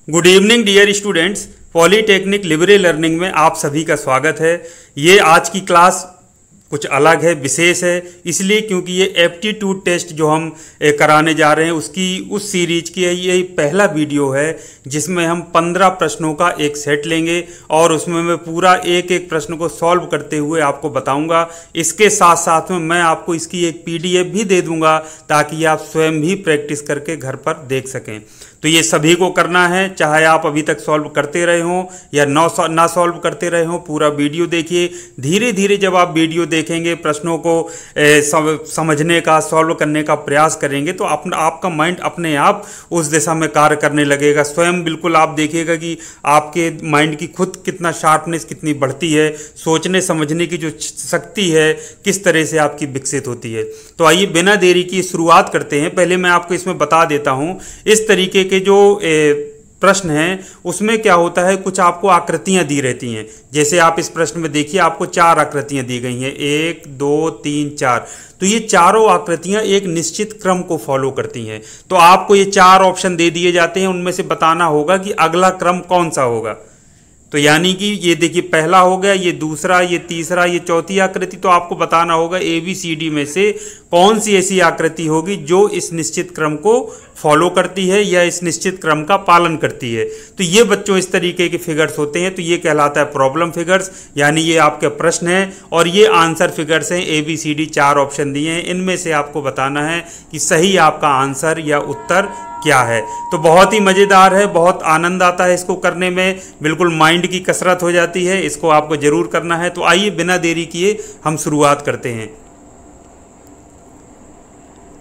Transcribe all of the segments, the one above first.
Good evening dear students. Polytechnic Libre Learning में आप सभी का स्वागत है। ये आज की क्लास कुछ अलग है, विशेष है, इसलिए क्योंकि ये एप्टीट्यूड टेस्ट जो हम कराने जा रहे हैं उसकी उस सीरीज की ये पहला वीडियो है जिसमें हम 15 प्रश्नों का एक सेट लेंगे और उसमें मैं पूरा एक एक प्रश्न को सॉल्व करते हुए आपको बताऊंगा। इसके साथ साथ में मैं आपको इसकी एक पीडीएफ भी दे दूंगा ताकि आप स्वयं भी प्रैक्टिस करके घर पर देख सकें। तो ये सभी को करना है, चाहे आप अभी तक सॉल्व करते रहे हों या ना सॉल्व करते रहे हों। पूरा वीडियो देखिए। धीरे धीरे जब आप वीडियो देखेंगे, प्रश्नों को समझने का, सॉल्व करने का प्रयास करेंगे तो आपका माइंड अपने आप उस दिशा में कार्य करने लगेगा। स्वयं बिल्कुल आप देखिएगा कि आपके माइंड की खुद कितना शार्पनेस कितनी बढ़ती है, सोचने समझने की जो शक्ति है किस तरह से आपकी विकसित होती है। तो आइए बिना देरी की शुरुआत करते हैं। पहले मैं आपको इसमें बता देता हूँ, इस तरीके के जो प्रश्न हैं उसमें क्या होता है, कुछ आपको आकृतियां दी रहती हैं। जैसे आप इस प्रश्न में देखिए, आपको 4 आकृतियां दी गई हैं, 1 2 3 4। तो ये चारों आकृतियां एक निश्चित क्रम को फॉलो करती हैं। तो आपको ये 4 ऑप्शन दे दिए जाते हैं, उनमें से बताना होगा कि अगला क्रम कौन सा होगा। तो यानी कि ये देखिए, पहला हो गया, ये दूसरा, ये तीसरा, ये चौथी आकृति। तो आपको बताना होगा ABCD में से कौन सी ऐसी आकृति होगी जो इस निश्चित क्रम को फॉलो करती है या इस निश्चित क्रम का पालन करती है। तो ये बच्चों इस तरीके के फिगर्स होते हैं। तो ये कहलाता है प्रॉब्लम फिगर्स, यानी ये आपके प्रश्न हैं और ये आंसर फिगर्स हैं। ABCD 4 ऑप्शन दिए हैं, इनमें से आपको बताना है कि सही आपका आंसर या उत्तर क्या है। तो बहुत ही मज़ेदार है, बहुत आनंद आता है इसको करने में, बिल्कुल माइंड की कसरत हो जाती है। इसको आपको जरूर करना है। तो आइए बिना देरी किए हम शुरुआत करते हैं।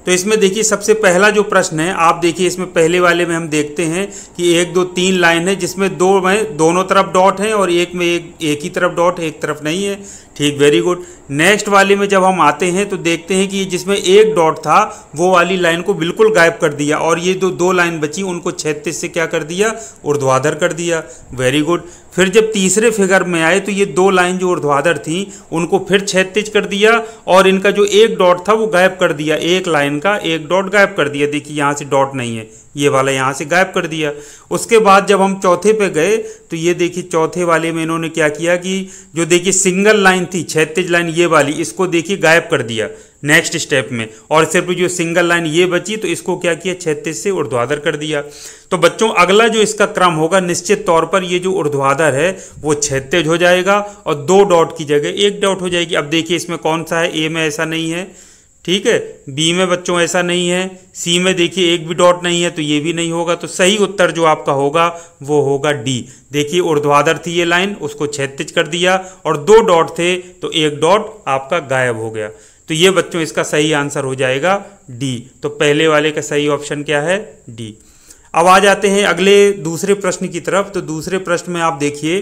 तो इसमें देखिए, सबसे पहला जो प्रश्न है, आप देखिए इसमें पहले वाले में हम देखते हैं कि 1 2 3 लाइन है जिसमें 2 में दोनों तरफ डॉट हैं और एक में एक ही तरफ डॉट है, एक तरफ नहीं है। ठीक, वेरी गुड। नेक्स्ट वाले में जब हम आते हैं तो देखते हैं कि जिसमें एक डॉट था वो वाली लाइन को बिल्कुल गायब कर दिया और ये दो लाइन बची उनको क्षैतिज से क्या कर दिया, ऊर्ध्वाधर कर दिया। Very good. फिर जब तीसरे फिगर में आए तो ये 2 लाइन जो ऊर्ध्वाधर थी उनको फिर क्षैतिज कर दिया और इनका जो एक डॉट था वो गायब कर दिया। एक लाइन का एक डॉट गायब कर दिया। देखिए यहाँ से डॉट नहीं है, ये वाला यहाँ से गायब कर दिया। उसके बाद जब हम चौथे पे गए तो ये देखिए, चौथे वाले में इन्होंने क्या किया कि जो देखिए सिंगल लाइन थी, क्षैतिज लाइन ये वाली, इसको देखिए गायब कर दिया नेक्स्ट स्टेप में, और सिर्फ जो सिंगल लाइन ये बची तो इसको क्या किया, क्षैतिज से ऊर्ध्वाधर कर दिया। तो बच्चों अगला जो इसका क्रम होगा, निश्चित तौर पर ये जो ऊर्ध्वाधर है वो क्षैतिज हो जाएगा और 2 डॉट की जगह 1 डॉट हो जाएगी। अब देखिए इसमें कौन सा है, A में ऐसा नहीं है, ठीक है, B में बच्चों ऐसा नहीं है, C में देखिए एक भी डॉट नहीं है तो ये भी नहीं होगा। तो सही उत्तर जो आपका होगा वो होगा D। देखिए ऊर्ध्वाधर थी ये लाइन, उसको क्षैतिज कर दिया और 2 डॉट थे तो 1 डॉट आपका गायब हो गया। तो ये बच्चों इसका सही आंसर हो जाएगा D। तो पहले वाले का सही ऑप्शन क्या है, D। अब आ जाते हैं अगले दूसरे प्रश्न की तरफ। तो दूसरे प्रश्न में आप देखिए,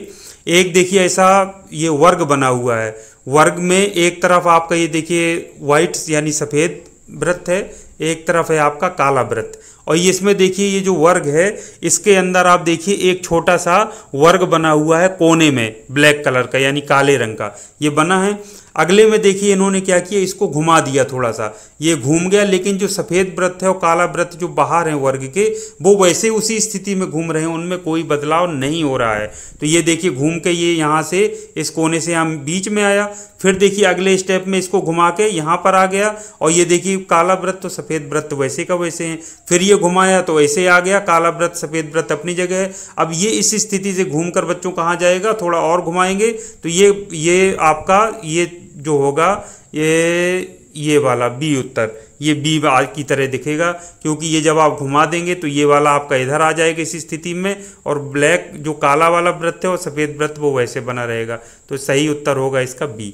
एक देखिए ऐसा ये वर्ग बना हुआ है। वर्ग में एक तरफ आपका ये देखिए व्हाइट यानी सफ़ेद वृत्त है, एक तरफ है आपका काला वृत्त। और ये इसमें देखिए ये जो वर्ग है इसके अंदर आप देखिए एक छोटा सा वर्ग बना हुआ है कोने में, ब्लैक कलर का यानी काले रंग का ये बना है। अगले में देखिए इन्होंने क्या किया, इसको घुमा दिया थोड़ा सा, ये घूम गया, लेकिन जो सफ़ेद वृत्त है और काला वृत्त जो बाहर हैं वर्ग के, वो वैसे उसी स्थिति में घूम रहे हैं, उनमें कोई बदलाव नहीं हो रहा है। तो ये देखिए घूम के ये यहाँ से इस कोने से हम बीच में आया, फिर देखिए अगले स्टेप में इसको घुमा के यहाँ पर आ गया और ये देखिए काला वृत्त तो सफ़ेद वृत्त वैसे का वैसे हैं। फिर ये घुमाया तो ऐसे आ गया, काला वृत्त सफ़ेद वृत्त अपनी जगह है। अब ये इस स्थिति से घूमकर बच्चों कहाँ जाएगा, थोड़ा और घुमाएंगे तो ये आपका ये जो होगा ये वाला B उत्तर, ये B की तरह दिखेगा, क्योंकि ये जब आप घुमा देंगे तो ये वाला आपका इधर आ जाएगा इस स्थिति में और ब्लैक जो काला वाला वृत्त है और सफ़ेद वृत्त वो वैसे बना रहेगा। तो सही उत्तर होगा इसका B।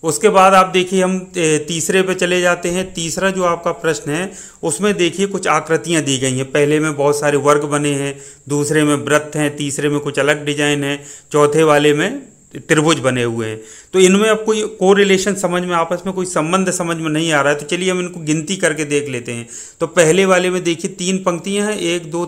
उसके बाद आप देखिए हम तीसरे पे चले जाते हैं। तीसरा जो आपका प्रश्न है उसमें देखिए कुछ आकृतियां दी गई हैं। पहले में बहुत सारे वर्ग बने हैं, दूसरे में वृत्त हैं, तीसरे में कुछ अलग डिजाइन है, चौथे वाले में त्रिभुज बने हुए हैं। तो इनमें अब कोई कोरिलेशन समझ में, आपस में कोई संबंध समझ में नहीं आ रहा है। तो चलिए हम इनको गिनती करके देख लेते हैं। तो पहले वाले में देखिए 3 पंक्तियां हैं, 1 2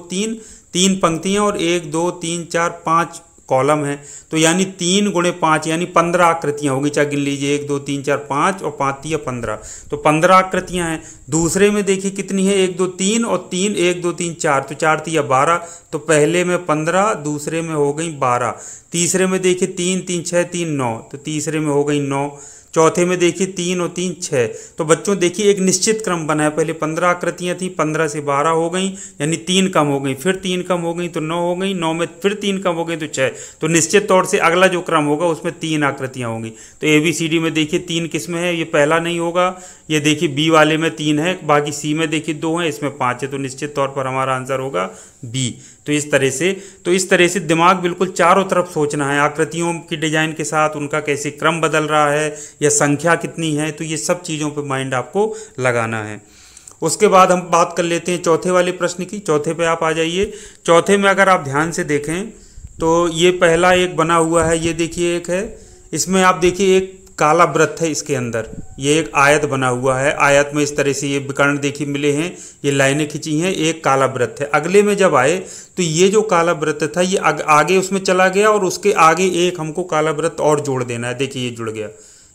3 पंक्तियां और 1 2 3 4 5 कॉलम है। तो यानी 3 गुणे 5 यानी 15 आकृतियाँ होगी, चाहे गिन लीजिए 1 2 3 4 5 और 5 3 15, तो 15 आकृतियाँ हैं। दूसरे में देखिए कितनी है, 1 2 3 और 3 1 2 3 4, तो 4 3 12, तो पहले में 15, दूसरे में हो गई 12। तीसरे में देखिए 3 3 6 3 9, तो तीसरे में हो गई 9। चौथे में देखिए 3 और 3 6। तो बच्चों देखिए एक निश्चित क्रम बना है, पहले 15 आकृतियाँ थी, 15 से 12 हो गई यानी 3 कम हो गई, फिर 3 कम हो गई तो 9 हो गई, 9 में फिर 3 कम हो गई तो 6। तो निश्चित तौर से अगला जो क्रम होगा उसमें 3 आकृतियाँ होंगी। तो ABCD में देखिए 3 किस में है, ये पहला नहीं होगा, ये देखिए B वाले में 3 है, बाकी C में देखिए 2 है, इसमें 5 है, तो निश्चित तौर पर हमारा आंसर होगा B। तो इस तरह से दिमाग बिल्कुल चारों तरफ सोचना है, आकृतियों की डिजाइन के साथ उनका कैसे क्रम बदल रहा है या संख्या कितनी है, तो ये सब चीज़ों पे माइंड आपको लगाना है। उसके बाद हम बात कर लेते हैं चौथे वाले प्रश्न की। चौथे पे आप आ जाइए। चौथे में अगर आप ध्यान से देखें तो ये पहला एक बना हुआ है, ये देखिए एक है, इसमें आप देखिए एक काला वृत्त है, इसके अंदर ये एक आयत बना हुआ है, आयत में इस तरह से ये विकर्ण देखिए मिले हैं, ये लाइनें खींची हैं, एक काला वृत्त है। अगले में जब आए तो ये जो काला वृत्त था ये आगे उसमें चला गया और उसके आगे एक हमको काला वृत्त और जोड़ देना है। देखिए ये जुड़ गया,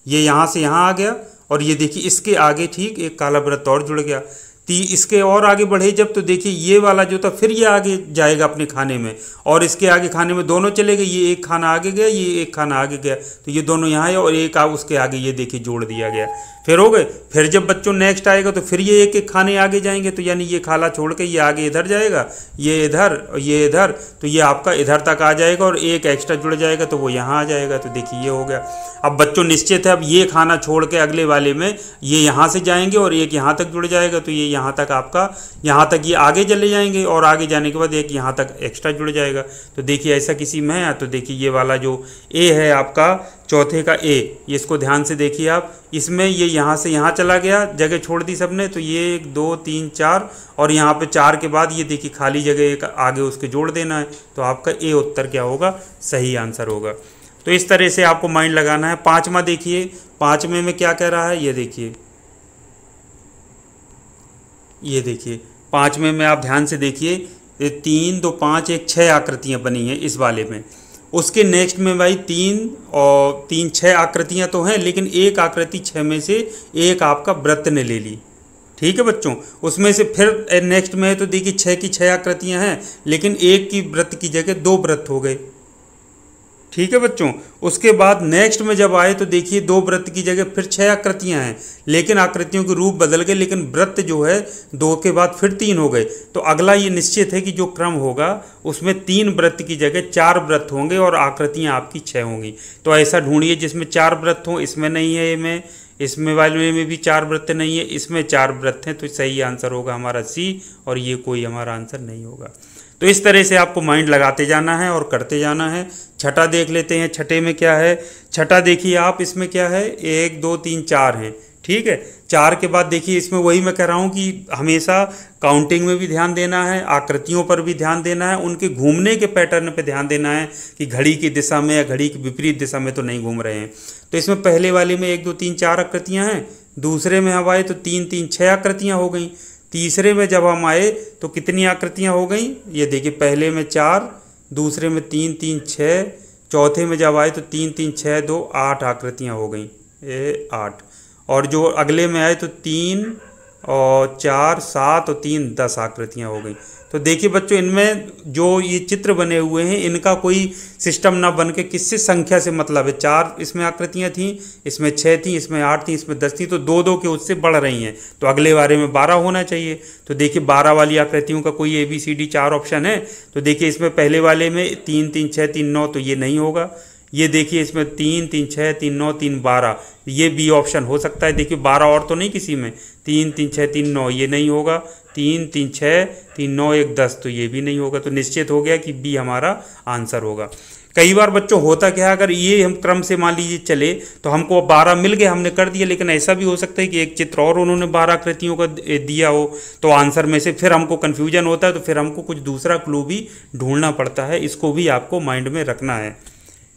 ये यहाँ से यहाँ आ गया और ये देखिए इसके आगे ठीक एक काला वृत्त और जुड़ गया। इसके और आगे बढ़े जब, तो देखिए ये वाला जो था फिर ये आगे जाएगा अपने खाने में और इसके आगे खाने में दोनों चले गए, ये एक खाना आगे गया, ये एक खाना आगे गया, तो ये दोनों यहाँ है और एक उसके आगे ये देखिए जोड़ दिया गया। फिर हो गए, फिर जब बच्चों नेक्स्ट आएगा तो फिर ये एक एक खाने आगे जाएंगे, तो यानी ये खाला छोड़ के ये आगे इधर जाएगा, ये इधर और ये इधर, तो ये आपका इधर तक आ जाएगा और एक एक्स्ट्रा जुड़ जाएगा तो वो यहाँ आ जाएगा। तो देखिए ये हो गया। अब बच्चों निश्चित है, अब ये खाना छोड़ के अगले वाले में ये यहाँ से जाएंगे और एक यहाँ तक जुड़ जाएगा, तो ये यहाँ तक आपका, यहाँ तक ये आगे चले जाएंगे और आगे जाने के बाद एक यहाँ तक एक्स्ट्रा जुड़ जाएगा। तो देखिए ऐसा किसी में है, तो देखिए ये वाला जो ए है आपका चौथे का ए, ये इसको ध्यान से देखिए आप, इसमें ये यहाँ से यहाँ चला गया, जगह छोड़ दी सबने, तो ये 1 2 3 4 और यहाँ पे 4 के बाद ये देखिए खाली जगह एक आगे उसके जोड़ देना है, तो आपका ए उत्तर क्या होगा, सही आंसर होगा। तो इस तरह से आपको माइंड लगाना है। पाँचवा देखिए, पाँचवें में क्या कह रहा है, ये देखिए, ये देखिए पाँचवें में आप ध्यान से देखिए, 3 2 5 1 6 आकृतियाँ बनी हैं इस वाले में। उसके नेक्स्ट में भाई 3 और 3 6 आकृतियाँ तो हैं, लेकिन एक आकृति 6 में से एक आपका वृत्त ने ले ली। ठीक है बच्चों, उसमें से फिर नेक्स्ट में है तो देखिए 6 की 6 आकृतियाँ हैं, लेकिन एक की वृत्त की जगह 2 वृत्त हो गए। ठीक है बच्चों, उसके बाद नेक्स्ट में जब आए तो देखिए 2 वृत्त की जगह फिर 6 आकृतियां हैं, लेकिन आकृतियों के रूप बदल गए, लेकिन वृत्त जो है 2 के बाद फिर 3 हो गए। तो अगला ये निश्चित है कि जो क्रम होगा उसमें 3 वृत्त की जगह 4 वृत्त होंगे और आकृतियां आपकी 6 होंगी। तो ऐसा ढूंढिए जिसमें 4 वृत्त हों, इसमें नहीं है, इसमें वाले में भी 4 वृत्त नहीं है, इसमें 4 वृत्त हैं, तो सही आंसर होगा हमारा सी, और ये कोई हमारा आंसर नहीं होगा। तो इस तरह से आपको माइंड लगाते जाना है और करते जाना है। छठा देख लेते हैं, छठे में क्या है। छठा देखिए आप, इसमें क्या है, 1 2 3 4 हैं। ठीक है, 4 के बाद देखिए इसमें वही मैं कह रहा हूँ कि हमेशा काउंटिंग में भी ध्यान देना है, आकृतियों पर भी ध्यान देना है, उनके घूमने के पैटर्न पे ध्यान देना है कि घड़ी की दिशा में या घड़ी की विपरीत दिशा में तो नहीं घूम रहे हैं। तो इसमें पहले वाले में 1 2 3 4 आकृतियाँ हैं, दूसरे में हम आए तो 3 3 6 आकृतियाँ हो गई, तीसरे में जब हम आए तो कितनी आकृतियाँ हो गई, ये देखिए पहले में 4, दूसरे में 3 3 6, चौथे में जब आए तो 3 3 6 2 8 आकृतियाँ हो गई, ये 8, और जो अगले में आए तो 3 और 4 7 और 3 10 आकृतियाँ हो गई। तो देखिए बच्चों, इनमें जो ये चित्र बने हुए हैं इनका कोई सिस्टम ना बन के किससे संख्या से मतलब है। 4 इसमें आकृतियाँ थीं, इसमें 6 थी, इसमें 8 थी, इसमें 10 थी, तो 2 2 के उससे बढ़ रही हैं, तो अगले बारे में 12 होना चाहिए। तो देखिए 12 वाली आकृतियों का कोई ABCD 4 ऑप्शन है, तो देखिए इसमें पहले वाले में 3 3 6 3 9, तो ये नहीं होगा। ये देखिए इसमें 3 3 6 3 9 3 12, ये B ऑप्शन हो सकता है। देखिए 12 और तो नहीं किसी में, 3 3 6 3 9 ये नहीं होगा, 3 3 6 3 9 1 10, तो ये भी नहीं होगा। तो निश्चित हो गया कि B हमारा आंसर होगा। कई बार बच्चों होता क्या है, अगर ये हम क्रम से मान लीजिए चले तो हमको 12 मिल गए, हमने कर दिया, लेकिन ऐसा भी हो सकता है कि एक चित्र और उन्होंने 12 आकृतियों का दिया हो, तो आंसर में से फिर हमको कन्फ्यूजन होता है, तो फिर हमको कुछ दूसरा क्लू भी ढूंढना पड़ता है। इसको भी आपको माइंड में रखना है।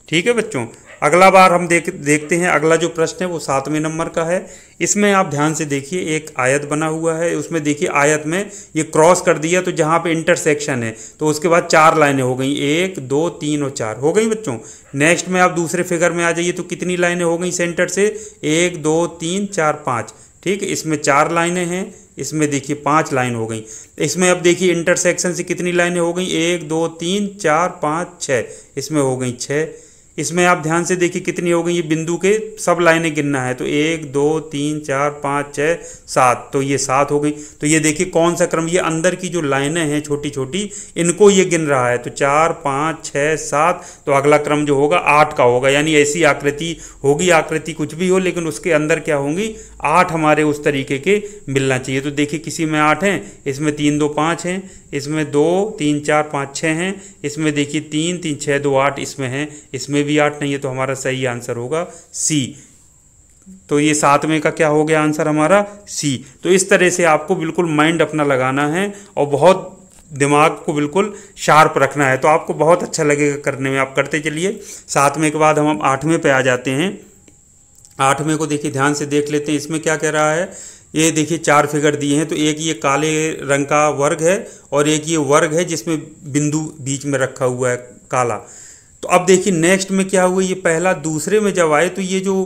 ठीक है बच्चों, अगला बार हम देखते हैं। अगला जो प्रश्न है वो 7वें नंबर का है। इसमें आप ध्यान से देखिए, एक आयत बना हुआ है, उसमें देखिए आयत में ये क्रॉस कर दिया, तो जहाँ पे इंटरसेक्शन है तो उसके बाद 4 लाइनें हो गई, 1 2 3 और 4 हो गई बच्चों। नेक्स्ट में आप दूसरे फिगर में आ जाइए तो कितनी लाइनें हो गई सेंटर से, 1 2 3 4 5, ठीक है। इसमें 4 लाइनें हैं, इसमें देखिए 5 लाइन हो गई। इसमें अब देखिए इंटरसेक्शन से कितनी लाइनें हो गई, 1 2 3 4 5 6, इसमें हो गई 6। इसमें आप ध्यान से देखिए कितनी हो गई, ये बिंदु के सब लाइनें गिनना है तो 1 2 3 4 5 6 7, तो ये 7 हो गई। तो ये देखिए कौन सा क्रम, ये अंदर की जो लाइनें हैं छोटी छोटी इनको ये गिन रहा है, तो 4 5 6 7, तो अगला क्रम जो होगा 8 का होगा। यानी ऐसी आकृति होगी, आकृति कुछ भी हो लेकिन उसके अंदर क्या होंगी, 8 हमारे उस तरीके के मिलना चाहिए। तो देखिए किसी में 8 हैं, इसमें 3 2 5 हैं, इसमें 2 3 4 5 6 हैं, इसमें देखिए 3 3 6 2 8 इसमें हैं, इसमें भी 8 नहीं है, तो हमारा सही आंसर होगा सी। तो ये 7वें का क्या हो गया आंसर हमारा, सी। तो इस तरह से आपको बिल्कुल माइंड अपना लगाना है और बहुत दिमाग को बिल्कुल शार्प रखना है, तो आपको बहुत अच्छा लगेगा करने में। आप करते चलिए। 7वें के बाद हम 8वें पे आ जाते हैं। 8वें को देखिए ध्यान से देख लेते हैं, इसमें क्या कह रहा है। ये देखिए 4 फिगर दिए हैं, तो एक ये काले रंग का वर्ग है और एक ये वर्ग है जिसमें बिंदु बीच में रखा हुआ है काला। तो अब देखिए नेक्स्ट में क्या हुआ, ये पहला दूसरे में जब आए तो ये जो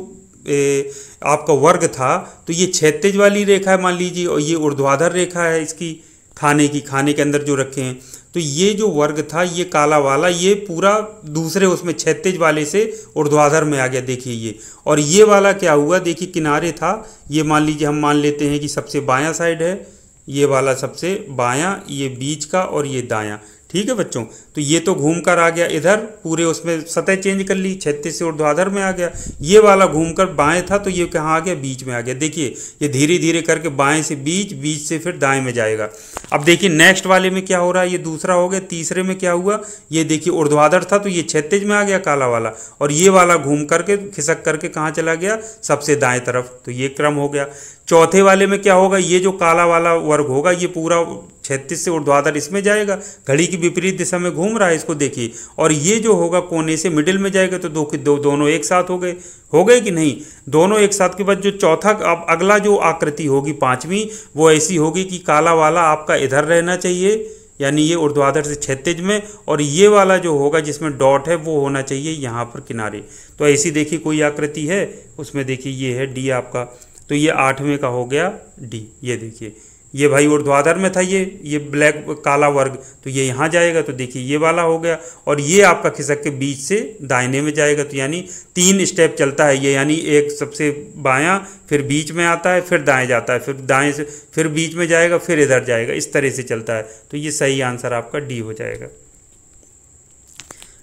आपका वर्ग था तो ये क्षैतिज वाली रेखा है मान लीजिए, और ये ऊर्ध्वाधर रेखा है इसकी खाने के अंदर जो रखे हैं। तो ये जो वर्ग था ये काला वाला, ये पूरा दूसरे उसमें क्षैतिज वाले से ऊर्ध्वाधर में आ गया, देखिए ये। और ये वाला क्या हुआ, देखिए किनारे था, ये मान लीजिए हम मान लेते हैं कि सबसे बायां साइड है, ये वाला सबसे बायां, ये बीच का और ये दायां, ठीक है बच्चों। तो ये तो घूम कर आ गया इधर, पूरे उसमें सतह चेंज कर ली, क्षैतिज से ऊर्ध्वाधर में आ गया। ये वाला घूमकर बाएं था तो ये कहाँ आ गया, बीच में आ गया। देखिए ये धीरे धीरे करके बाएं से बीच, बीच से फिर दाएं में जाएगा। अब देखिए नेक्स्ट वाले में क्या हो रहा है, ये दूसरा हो गया। तीसरे में क्या हुआ, ये देखिए ऊर्ध्वाधर था तो ये क्षैतिज में आ गया काला वाला, और ये वाला घूम करके खिसक करके कहाँ चला गया, सबसे दाएं तरफ, तो ये क्रम हो गया। चौथे वाले में क्या होगा, ये जो काला वाला वर्ग होगा ये पूरा क्षैतिज से ऊर्ध्वाधर इसमें जाएगा, घड़ी की विपरीत दिशा में घूम रहा है, इसको देखिए। और ये जो होगा कोने से मिडिल में जाएगा, तो दोनों एक साथ हो गए कि नहीं, दोनों एक साथ के बाद जो चौथा अब अगला जो आकृति होगी 5वीं, वो ऐसी होगी कि काला वाला आपका इधर रहना चाहिए, यानी ये ऊर्ध्वाधर से क्षैतिज में, और ये वाला जो होगा जिसमें डॉट है वो होना चाहिए यहाँ पर किनारे। तो ऐसी देखिए कोई आकृति है, उसमें देखिए ये है डी आपका, तो ये 8वें का हो गया डी। ये देखिए ये भाई ऊर्ध्वाधर में था, ये ब्लैक काला वर्ग, तो ये यहाँ जाएगा, तो देखिए ये वाला हो गया। और ये आपका खिसक के बीच से दाहिने में जाएगा, तो यानी 3 स्टेप चलता है ये, यानी एक सबसे बायां, फिर बीच में आता है, फिर दाएं जाता है, फिर दाएं से फिर बीच में जाएगा, फिर इधर जाएगा, इस तरह से चलता है। तो ये सही आंसर आपका डी हो जाएगा।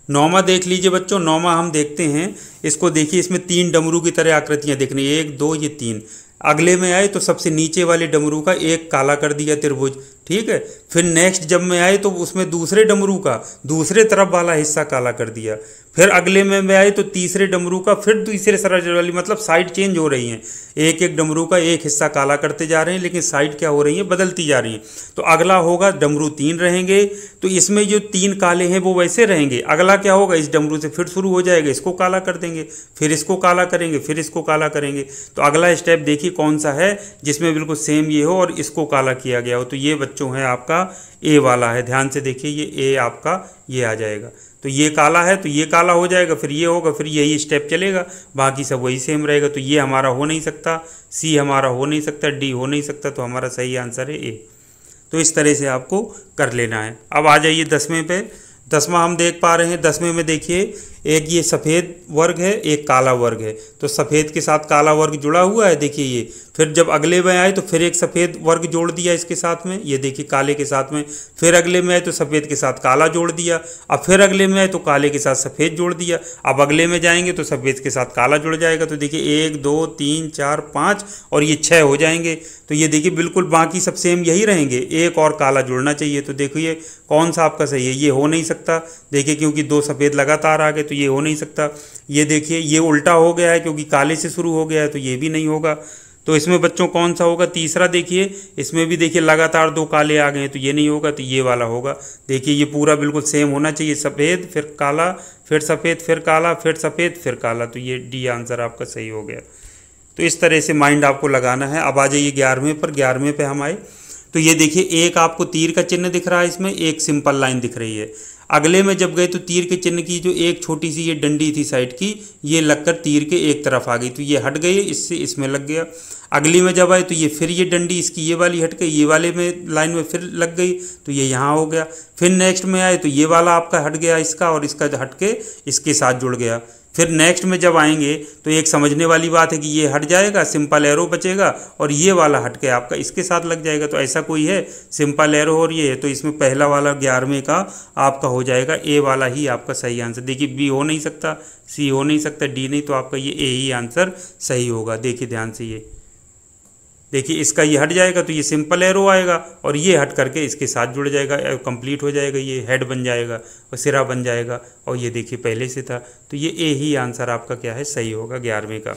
9वां देख लीजिए बच्चों। 9वां हम देखते हैं, इसको देखिए, इसमें 3 डमरू की तरह आकृतियां दिखनी, 1 2 ये 3। अगले में आए तो सबसे नीचे वाले डमरू का एक काला कर दिया त्रिभुज, ठीक है। फिर नेक्स्ट जब में आए तो उसमें दूसरे डमरू का दूसरे तरफ वाला हिस्सा काला कर दिया। फिर अगले में आए तो तीसरे डमरू का फिर तीसरे सरल वाली, मतलब साइड चेंज हो रही हैं, एक एक डमरू का एक हिस्सा काला करते जा रहे हैं, लेकिन साइड क्या हो रही है, बदलती जा रही हैं। तो अगला होगा डमरू 3 रहेंगे, तो इसमें जो 3 काले हैं वो वैसे रहेंगे। अगला क्या होगा, इस डमरू से फिर शुरू हो जाएगा, इसको काला कर देंगे, फिर इसको काला करेंगे, फिर इसको काला करेंगे। तो अगला स्टेप देखिए कौन सा है जिसमें बिल्कुल सेम ये हो और इसको काला किया गया हो। तो ये बच्चों है आपका ए वाला है, ध्यान से देखिए, ये ए आपका ये आ जाएगा। तो ये काला है तो ये काला हो जाएगा, फिर ये होगा, फिर यही स्टेप चलेगा, बाकी सब वही सेम रहेगा। तो ये हमारा हो नहीं सकता, सी हमारा हो नहीं सकता, डी हो नहीं सकता, तो हमारा सही आंसर है ए। तो इस तरह से आपको कर लेना है। अब आ जाइए 10वें पे। 10वां हम देख पा रहे हैं। 10वें में देखिए, एक ये सफ़ेद वर्ग है, एक काला वर्ग है, तो सफ़ेद के साथ काला वर्ग जुड़ा हुआ है, देखिए ये। फिर जब अगले में आए तो फिर एक सफ़ेद वर्ग जोड़ दिया इसके साथ में, ये देखिए काले के साथ में। फिर अगले में आए तो सफ़ेद के साथ काला जोड़ दिया। अब फिर अगले में आए तो काले के साथ सफ़ेद जोड़ दिया। अब अगले में जाएंगे तो सफ़ेद के साथ काला जुड़ जाएगा। तो देखिए 1 2 3 4 5 और ये 6 हो जाएंगे। तो ये देखिए बिल्कुल बाकी सब सेम यही रहेंगे, एक और काला जुड़ना चाहिए। तो देखिए कौन सा आपका सही है, ये हो नहीं सकता, देखिए क्योंकि 2 सफ़ेद लगातार आ गए, तो ये हो नहीं सकता। ये देखिए ये उल्टा हो गया है क्योंकि काले से शुरू हो गया है, तो ये भी नहीं होगा। तो इसमें बच्चों कौन सा होगा? तीसरा देखिए, इसमें भी देखिए लगातार 2 काले आ गए हैं, तो ये नहीं होगा, तो ये वाला होगा। देखिए ये पूरा बिल्कुल सेम होना चाहिए, सफ़ेद फिर काला फिर सफ़ेद फिर काला फिर सफ़ेद फिर काला, तो ये डी आंसर आपका सही हो गया। तो इस तरह से माइंड आपको लगाना है। अब आ जाइए 11वें पर। 11वें पे हम आए तो ये देखिए, एक आपको तीर का चिन्ह दिख रहा है, इसमें एक सिंपल लाइन दिख रही है। अगले में जब गए तो तीर के चिन्ह की जो एक छोटी सी ये डंडी थी साइड की, ये लगकर तीर के एक तरफ आ गई, तो ये हट गई, इससे इसमें लग गया। अगली में जब आए तो ये फिर ये डंडी इसकी ये वाली हट गई, ये वाले में लाइन में फिर लग गई, तो ये यहाँ हो गया। फिर नेक्स्ट में आए तो ये वाला आपका हट गया इसका, और इसका हट के इसके साथ जुड़ गया। फिर नेक्स्ट में जब आएंगे तो एक समझने वाली बात है कि ये हट जाएगा, सिंपल एरो बचेगा, और ये वाला हट के आपका इसके साथ लग जाएगा। तो ऐसा कोई है सिंपल एरो और ये है, तो इसमें पहला वाला 11वें का आपका हो जाएगा ए वाला ही आपका सही आंसर। देखिए बी हो नहीं सकता, सी हो नहीं सकता, डी नहीं, तो आपका ये ए ही आंसर सही होगा। देखिए ध्यान से, ये देखिए इसका ये हट जाएगा तो ये सिंपल एरो आएगा, और ये हट करके इसके साथ जुड़ जाएगा, कंप्लीट हो जाएगा, ये हेड बन जाएगा और सिरा बन जाएगा। और ये देखिए पहले से था, तो ये ए ही आंसर आपका क्या है? सही होगा 11वें का।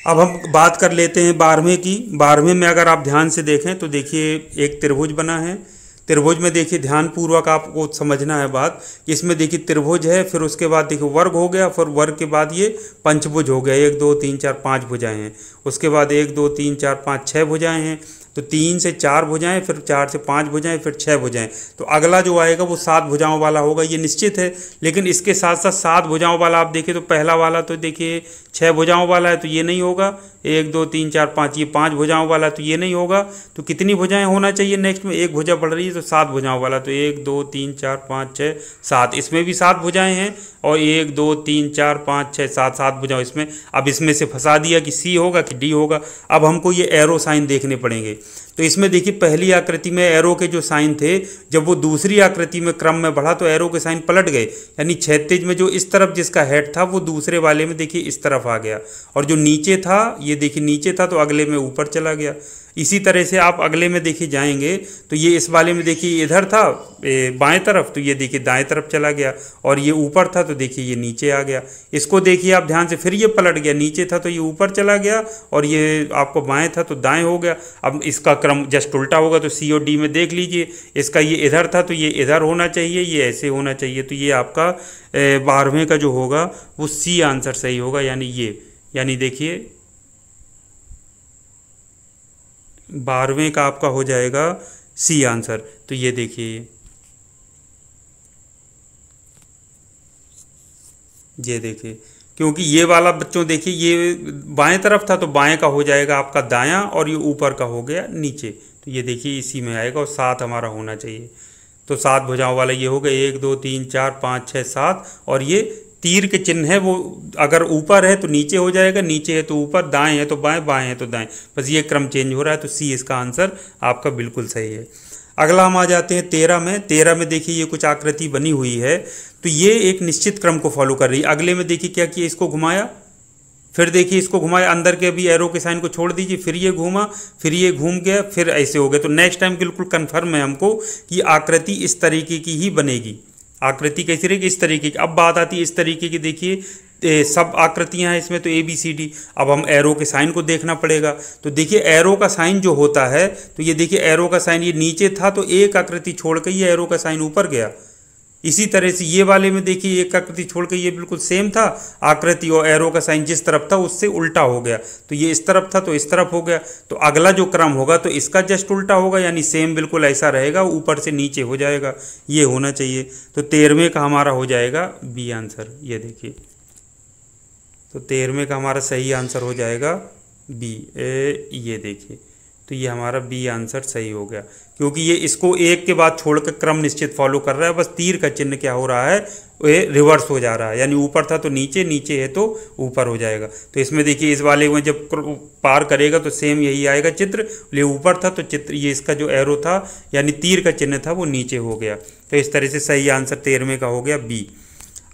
अब हम बात कर लेते हैं 12वें की। 12वें में अगर आप ध्यान से देखें तो देखिए एक त्रिभुज बना है। त्रिभुज में देखिए ध्यानपूर्वक आपको समझना है बात, इसमें देखिए त्रिभुज है, फिर उसके बाद देखिए वर्ग हो गया, फिर वर्ग के बाद ये पंचभुज हो गया, 1 2 3 4 5 भुजाएं हैं। उसके बाद 1 2 3 4 5 6 भुजाएं हैं, तो 3 से 4 भुजाएं, फिर 4 से 5 भुजाएं, फिर 6 भुजाएं। तो अगला जो आएगा वो 7 भुजाओं वाला होगा, ये निश्चित है। लेकिन इसके साथ साथ 7 भुजाओं वाला आप देखिए तो पहला वाला तो देखिए 6 भुजाओं वाला है, तो ये नहीं होगा। 1 2 3 4 5, ये 5 भुजाओं वाला, तो ये नहीं होगा। तो कितनी भुजाएं होना चाहिए? नेक्स्ट में एक भुजा बढ़ रही है, तो 7 भुजाओं वाला, तो 1 2 3 4 5 6 7, इसमें भी 7 भुजाएं हैं, और 1 2 3 4 5 6 7, 7 भुजाओं इसमें। अब इसमें से फंसा दिया कि सी होगा कि डी होगा। अब हमको ये एरो साइन देखने पड़ेंगे। तो इसमें देखिए पहली आकृति में एरो के जो साइन थे, जब वो दूसरी आकृति में क्रम में बढ़ा तो एरो के साइन पलट गए, यानी क्षैतिज में जो इस तरफ जिसका हेड था वो दूसरे वाले में देखिए इस तरफ आ गया, और जो नीचे था ये देखिए नीचे था तो अगले में ऊपर चला गया। इसी तरह से आप अगले में देखिए जाएंगे तो ये इस वाले में देखिए इधर था बाएं तरफ, तो ये देखिए दाएं तरफ चला गया, और ये ऊपर था तो देखिए ये नीचे आ गया। इसको देखिए आप ध्यान से, फिर ये पलट गया, नीचे था तो ये ऊपर चला गया, और ये आपको बाएं था तो दाएं हो गया। अब इसका क्रम जस्ट उल्टा होगा, तो सी और डी में देख लीजिए, इसका ये इधर था तो ये इधर होना चाहिए, ये ऐसे होना चाहिए। तो ये आपका 12वें का जो होगा वो सी आंसर सही होगा, यानी ये, यानी देखिए 12वें का आपका हो जाएगा सी आंसर। तो ये देखिए, ये देखिए, क्योंकि ये वाला बच्चों देखिए ये बाएं तरफ था तो बाएं का हो जाएगा आपका दायां, और ये ऊपर का हो गया नीचे। तो ये देखिए इसी में आएगा, और 7 हमारा होना चाहिए। तो 7 भुजाओं वाला ये हो गया, 1 2 3 4 5 6 7, और ये तीर के चिन्ह है वो अगर ऊपर है तो नीचे हो जाएगा, नीचे है तो ऊपर, दाएं है तो बाएं, बाएं है तो दाएं, बस ये क्रम चेंज हो रहा है। तो सी इसका आंसर आपका बिल्कुल सही है। अगला हम आ जाते हैं 13 में। 13 में देखिए ये कुछ आकृति बनी हुई है, तो ये एक निश्चित क्रम को फॉलो कर रही है। अगले में देखिए क्या किया, इसको घुमाया, फिर देखिए इसको घुमाया, अंदर के भी एरो के साइन को छोड़ दीजिए, फिर ये घूमा, फिर ये घूम गया, फिर ऐसे हो गया। तो नेक्स्ट टाइम बिल्कुल कन्फर्म है हमको कि आकृति इस तरीके की ही बनेगी। आकृति कैसी रहेगी? इस तरीके की। अब बात आती है इस तरीके की, देखिए सब आकृतियां हैं इसमें, तो ए बी सी डी। अब हम एरो के साइन को देखना पड़ेगा। तो देखिए एरो का साइन जो होता है, तो ये देखिए एरो का साइन ये नीचे था तो एक आकृति छोड़ के ये एरो का साइन ऊपर गया। इसी तरह से ये वाले में देखिए एक आकृति छोड़ के ये बिल्कुल सेम था, आकृति और एरो का साइन जिस तरफ था उससे उल्टा हो गया, तो ये इस तरफ था तो इस तरफ हो गया। तो अगला जो क्रम होगा तो इसका जस्ट उल्टा होगा, यानी सेम बिल्कुल ऐसा रहेगा, ऊपर से नीचे हो जाएगा, ये होना चाहिए। तो 13वें का हमारा हो जाएगा बी आंसर। ये देखिए, तो 13वें का हमारा सही आंसर हो जाएगा बी। ये देखिए, तो ये हमारा बी आंसर सही हो गया, क्योंकि ये इसको एक के बाद छोड़कर क्रम निश्चित फॉलो कर रहा है। बस तीर का चिन्ह क्या हो रहा है, ये रिवर्स हो जा रहा है, यानी ऊपर था तो नीचे, नीचे है तो ऊपर हो जाएगा। तो इसमें देखिए इस वाले में जब पार करेगा तो सेम यही आएगा चित्र, ये ऊपर था तो चित्र, ये इसका जो एरो था यानी तीर का चिन्ह था वो नीचे हो गया। तो इस तरह से सही आंसर 13वें का हो गया बी।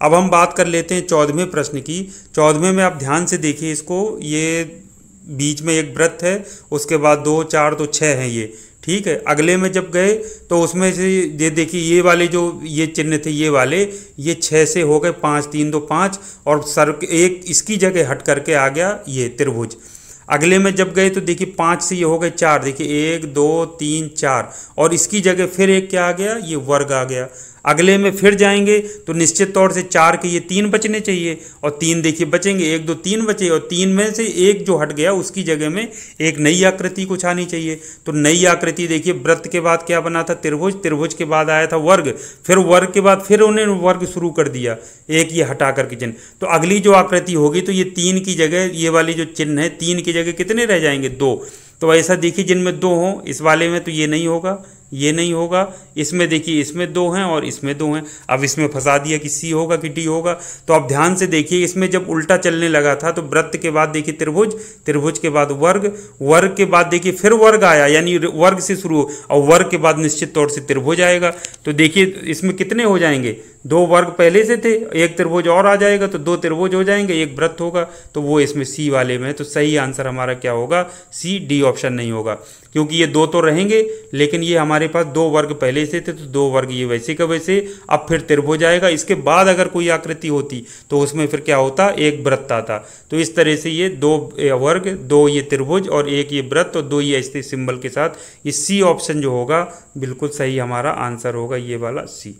अब हम बात कर लेते हैं 14वें प्रश्न की। 14वें में आप ध्यान से देखिए इसको, ये बीच में एक वृत्त है, उसके बाद 2 4 तो 6 हैं ये, ठीक है। अगले में जब गए तो उसमें से ये देखिए ये वाले जो ये चिन्ह थे ये वाले, ये 6 से हो गए 5 3 2 5, और सर एक इसकी जगह हट करके आ गया ये त्रिभुज। अगले में जब गए तो देखिए 5 से ये हो गए 4, देखिए 1 2 3 4, और इसकी जगह फिर एक क्या आ गया, ये वर्ग आ गया। अगले में फिर जाएंगे तो निश्चित तौर से 4 के ये 3 बचने चाहिए, और 3 देखिए बचेंगे, 1 2 3 बचे, और 3 में से एक जो हट गया उसकी जगह में एक नई आकृति कुछ आनी चाहिए। तो नई आकृति देखिए वृत्त के बाद क्या बना था, त्रिभुज, त्रिभुज के बाद आया था वर्ग, फिर वर्ग के बाद फिर उन्होंने वर्ग शुरू कर दिया, एक ये हटा करके चिन्ह। तो अगली जो आकृति होगी तो ये 3 की जगह ये वाली जो चिन्ह है 3 की जगह कितने रह जाएंगे, 2। तो ऐसा देखिए जिनमें 2 हों, इस वाले में तो ये नहीं होगा, ये नहीं होगा, इसमें देखिए इसमें 2 हैं और इसमें 2 हैं। अब इसमें फंसा दिया कि सी होगा कि डी होगा। तो अब ध्यान से देखिए, इसमें जब उल्टा चलने लगा था तो वृत्त के बाद देखिए त्रिभुज, त्रिभुज के बाद वर्ग, वर्ग के बाद देखिए फिर वर्ग आया, यानी वर्ग से शुरू, और वर्ग के बाद निश्चित तौर से त्रिभुज आएगा। तो देखिए इसमें कितने हो जाएंगे, 2 वर्ग पहले से थे, एक त्रिभुज और आ जाएगा तो 2 त्रिभुज हो जाएंगे, एक वृत्त होगा। तो वो इसमें सी वाले में है। तो सही आंसर हमारा क्या होगा, सी, डी ऑप्शन नहीं होगा, क्योंकि ये 2 तो रहेंगे लेकिन ये हमारे पास 2 वर्ग पहले से थे, तो 2 वर्ग ये वैसे का वैसे। अब फिर त्रिभुज आएगा, इसके बाद अगर कोई आकृति होती तो उसमें फिर क्या होता, एक वृत्त आता। तो इस तरह से ये 2 वर्ग, 2 ये त्रिभुज और एक ये वृत्त और 2 ये ऐसे सिंबल के साथ, ये सी ऑप्शन जो होगा बिल्कुल सही हमारा आंसर होगा, ये वाला सी।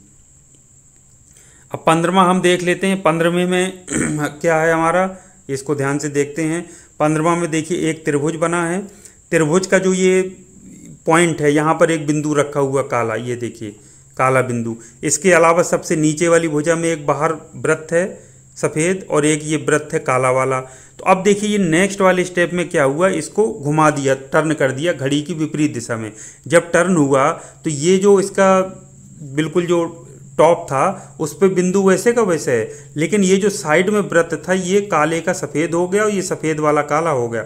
अब 15वां हम देख लेते हैं। 15वें में क्या है हमारा, इसको ध्यान से देखते हैं। 15वां में देखिए एक त्रिभुज बना है, त्रिभुज का जो ये पॉइंट है यहाँ पर एक बिंदु रखा हुआ काला, ये देखिए काला बिंदु। इसके अलावा सबसे नीचे वाली भुजा में एक बाहर वृत्त है सफ़ेद और एक ये वृत्त है काला वाला। तो अब देखिए ये नेक्स्ट वाले स्टेप में क्या हुआ, इसको घुमा दिया, टर्न कर दिया घड़ी की विपरीत दिशा में। जब टर्न हुआ तो ये जो इसका बिल्कुल जो टॉप था उस पर बिंदु वैसे का वैसे है, लेकिन ये जो साइड में वृत्त था ये काले का सफ़ेद हो गया और ये सफ़ेद वाला काला हो गया।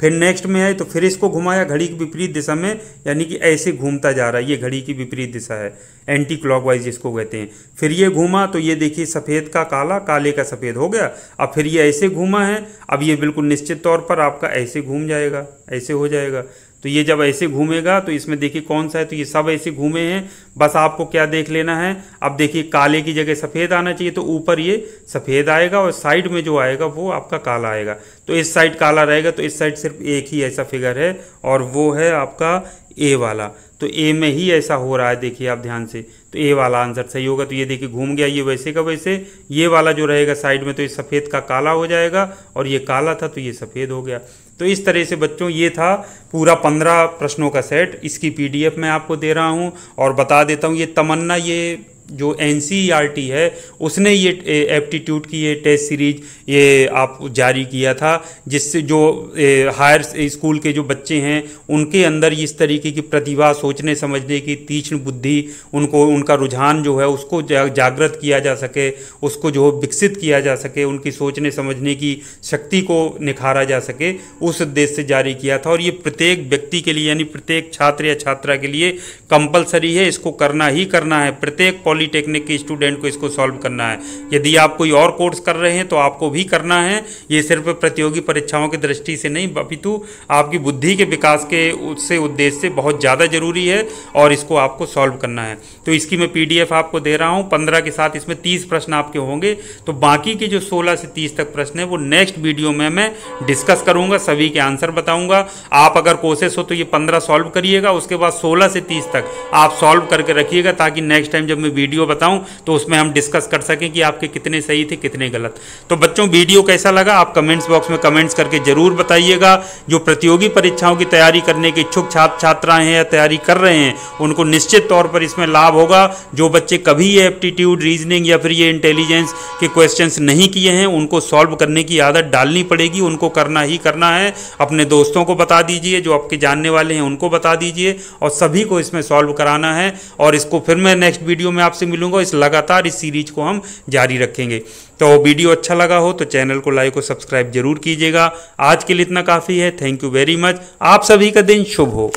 फिर नेक्स्ट में आए तो फिर इसको घुमाया घड़ी की विपरीत दिशा में, यानी कि ऐसे घूमता जा रहा है, ये घड़ी की विपरीत दिशा है, एंटी क्लॉकवाइज जिसको कहते हैं। फिर ये घूमा तो ये देखिए सफ़ेद का काला, काले का सफ़ेद हो गया। अब फिर ये ऐसे घूमा है, अब ये बिल्कुल निश्चित तौर पर आपका ऐसे घूम जाएगा, ऐसे हो जाएगा। तो ये जब ऐसे घूमेगा तो इसमें देखिए कौन सा है, तो ये सब ऐसे घूमे हैं। बस आपको क्या देख लेना है, अब देखिए काले की जगह सफ़ेद आना चाहिए, तो ऊपर ये सफ़ेद आएगा और साइड में जो आएगा वो आपका काला आएगा। तो इस साइड काला रहेगा, तो इस साइड सिर्फ एक ही ऐसा फिगर है और वो है आपका ए वाला। तो ए में ही ऐसा हो रहा है, देखिए आप ध्यान से, तो ए वाला आंसर सही होगा। तो ये देखिए घूम गया, ये वैसे का वैसे, ये वाला जो रहेगा साइड में तो ये सफ़ेद का काला हो जाएगा और ये काला था तो ये सफ़ेद हो गया। तो इस तरह से बच्चों ये था पूरा 15 प्रश्नों का सेट। इसकी पीडीएफ मैं आपको दे रहा हूँ और बता देता हूँ, ये तमन्ना, ये जो एनसीईआरटी है उसने ये एप्टीट्यूड की ये टेस्ट सीरीज ये आप जारी किया था, जिससे जो हायर स्कूल के जो बच्चे हैं उनके अंदर इस तरीके की प्रतिभा, सोचने समझने की तीक्ष्ण बुद्धि, उनको उनका रुझान जो है उसको जागृत किया जा सके, उसको जो विकसित किया जा सके, उनकी सोचने समझने की शक्ति को निखारा जा सके, उस उद्देश्य से जारी किया था। और ये प्रत्येक व्यक्ति के लिए यानी प्रत्येक छात्र या छात्रा के लिए कंपलसरी है, इसको करना ही करना है। प्रत्येक पॉलीटेक्निक के स्टूडेंट को इसको सॉल्व करना है। यदि आप कोई और कोर्स कर रहे हैं तो आपको भी करना है। ये सिर्फ प्रतियोगी परीक्षाओं की दृष्टि से नहीं, अपितु आपकी बुद्धि के विकास के उससे उद्देश्य से बहुत ज़्यादा जरूरी है और इसको आपको सॉल्व करना है। तो इसकी मैं पीडीएफ आपको दे रहा हूँ 15 के साथ। इसमें 30 प्रश्न आपके होंगे, तो बाकी के जो 16 से 30 तक प्रश्न है वो नेक्स्ट वीडियो में मैं डिस्कस करूँगा, सभी के आंसर बताऊँगा। आप अगर कोशिश हो तो ये 15 सॉल्व करिएगा, उसके बाद 16 से 30 तक आप सॉल्व करके रखिएगा, ताकि नेक्स्ट टाइम जब मैं वीडियो बताऊं तो उसमें हम डिस्कस कर सकें कि आपके कितने सही थे कितने गलत। तो बच्चों वीडियो कैसा लगा आप कमेंट्स बॉक्स में कमेंट्स करके जरूर बताइएगा। जो प्रतियोगी परीक्षाओं की तैयारी करने के इच्छुक छात्र छात्राएं हैं या तैयारी कर रहे हैं उनको निश्चित तौर पर इसमें लाभ होगा। जो बच्चे कभी ये एप्टीट्यूड, रीजनिंग या फिर ये इंटेलिजेंस के क्वेश्चंस नहीं किए हैं उनको सॉल्व करने की आदत डालनी पड़ेगी, उनको करना ही करना है। अपने दोस्तों को बता दीजिए, जो आपके जानने वाले हैं उनको बता दीजिए और सभी को इसमें सॉल्व कराना है। और इसको फिर मैं नेक्स्ट वीडियो में आपसे मिलूंगा। इस लगातार इस सीरीज को हम जारी रखेंगे। तो वीडियो अच्छा लगा हो तो चैनल को लाइक और सब्सक्राइब जरूर कीजिएगा। आज के लिए इतना काफ़ी है। Thank you very much. आप सभी का दिन शुभ हो।